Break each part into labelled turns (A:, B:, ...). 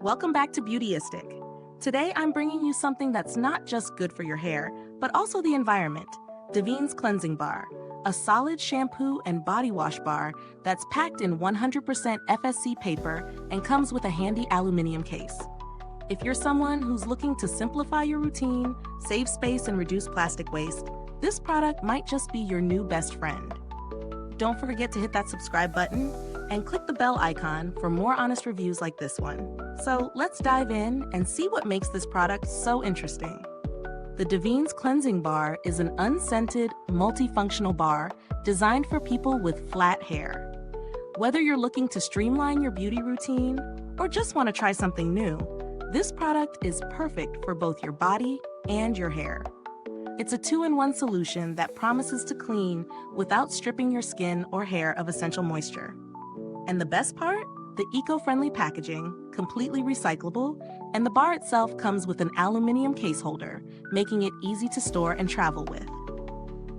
A: Welcome back to Beautyistic. Today I'm bringing you something that's not just good for your hair, but also the environment. Davines Cleansing Bar, a solid shampoo and body wash bar that's packed in 100% FSC paper and comes with a handy aluminum case. If you're someone who's looking to simplify your routine, save space, and reduce plastic waste, this product might just be your new best friend. Don't forget to hit that subscribe button and click the bell icon for more honest reviews like this one. So let's dive in and see what makes this product so interesting. The Davines Cleansing Bar is an unscented, multifunctional bar designed for people with flat hair. Whether you're looking to streamline your beauty routine or just want to try something new, this product is perfect for both your body and your hair. It's a two-in-one solution that promises to clean without stripping your skin or hair of essential moisture. And the best part? The eco-friendly packaging, completely recyclable, and the bar itself comes with an aluminum case holder, making it easy to store and travel with.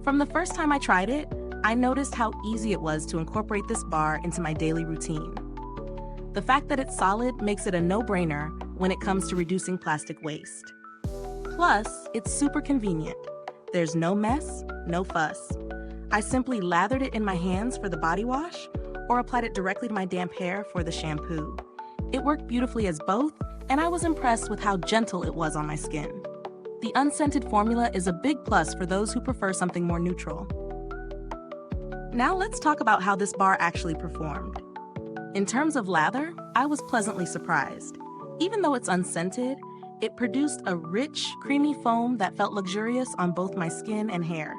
A: From the first time I tried it, I noticed how easy it was to incorporate this bar into my daily routine. The fact that it's solid makes it a no-brainer when it comes to reducing plastic waste. Plus, it's super convenient. There's no mess, no fuss. I simply lathered it in my hands for the body wash or applied it directly to my damp hair for the shampoo. It worked beautifully as both, and I was impressed with how gentle it was on my skin. The unscented formula is a big plus for those who prefer something more neutral. Now let's talk about how this bar actually performed. In terms of lather, I was pleasantly surprised. Even though it's unscented, it produced a rich, creamy foam that felt luxurious on both my skin and hair.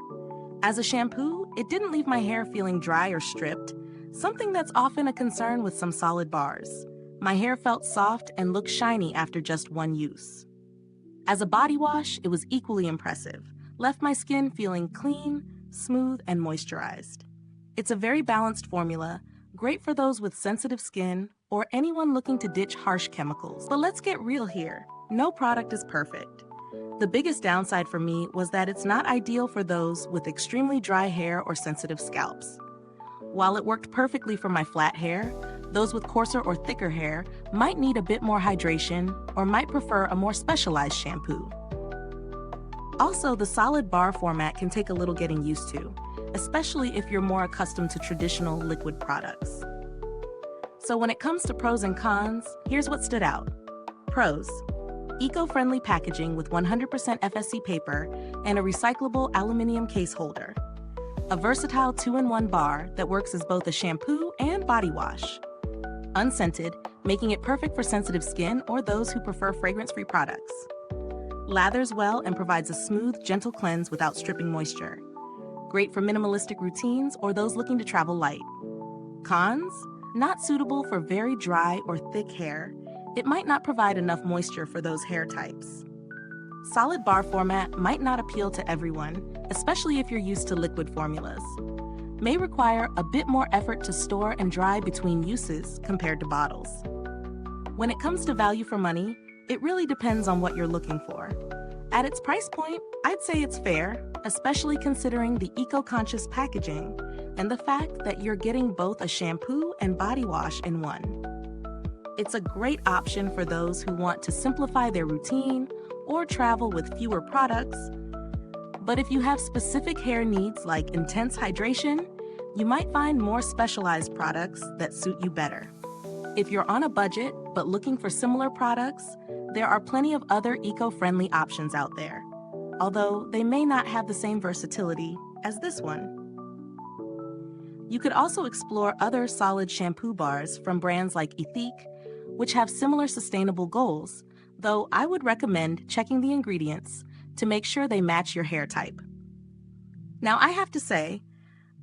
A: As a shampoo, it didn't leave my hair feeling dry or stripped, something that's often a concern with some solid bars. My hair felt soft and looked shiny after just one use. As a body wash, it was equally impressive, left my skin feeling clean, smooth, and moisturized. It's a very balanced formula, great for those with sensitive skin or anyone looking to ditch harsh chemicals. But let's get real here. No product is perfect. The biggest downside for me was that it's not ideal for those with extremely dry hair or sensitive scalps. While it worked perfectly for my flat hair, those with coarser or thicker hair might need a bit more hydration or might prefer a more specialized shampoo. Also, the solid bar format can take a little getting used to, especially if you're more accustomed to traditional liquid products. So when it comes to pros and cons, here's what stood out. Pros: eco-friendly packaging with 100% FSC paper and a recyclable aluminum case holder. A versatile two-in-one bar that works as both a shampoo and body wash. Unscented, making it perfect for sensitive skin or those who prefer fragrance-free products. Lathers well and provides a smooth, gentle cleanse without stripping moisture. Great for minimalistic routines or those looking to travel light. Cons: not suitable for very dry or thick hair. It might not provide enough moisture for those hair types. Solid bar format might not appeal to everyone, especially if you're used to liquid formulas. May require a bit more effort to store and dry between uses compared to bottles. When it comes to value for money, it really depends on what you're looking for. At its price point, I'd say it's fair, especially considering the eco-conscious packaging and the fact that you're getting both a shampoo and body wash in one. It's a great option for those who want to simplify their routine or travel with fewer products. But if you have specific hair needs like intense hydration, you might find more specialized products that suit you better. If you're on a budget but looking for similar products, there are plenty of other eco-friendly options out there, although they may not have the same versatility as this one. You could also explore other solid shampoo bars from brands like Ethique, which have similar sustainable goals, though I would recommend checking the ingredients to make sure they match your hair type. Now, I have to say,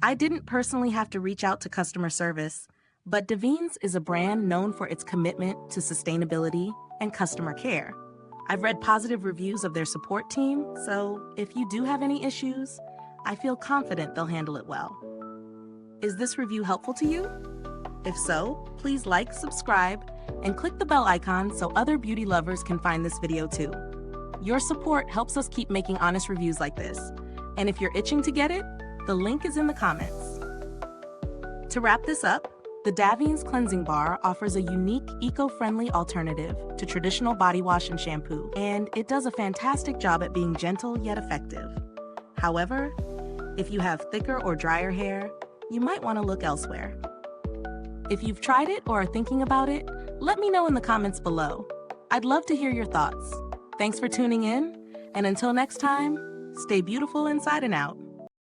A: I didn't personally have to reach out to customer service, but Davines is a brand known for its commitment to sustainability and customer care. I've read positive reviews of their support team, so if you do have any issues, I feel confident they'll handle it well. Is this review helpful to you? If so, please like, subscribe, and click the bell icon so other beauty lovers can find this video too. Your support helps us keep making honest reviews like this. And if you're itching to get it, the link is in the comments. To wrap this up, The Davines Cleansing Bar offers a unique, eco-friendly alternative to traditional body wash and shampoo, and it does a fantastic job at being gentle yet effective. However, if you have thicker or drier hair, you might want to look elsewhere. If you've tried it or are thinking about it, let me know in the comments below. I'd love to hear your thoughts. Thanks for tuning in, and until next time, stay beautiful inside and out.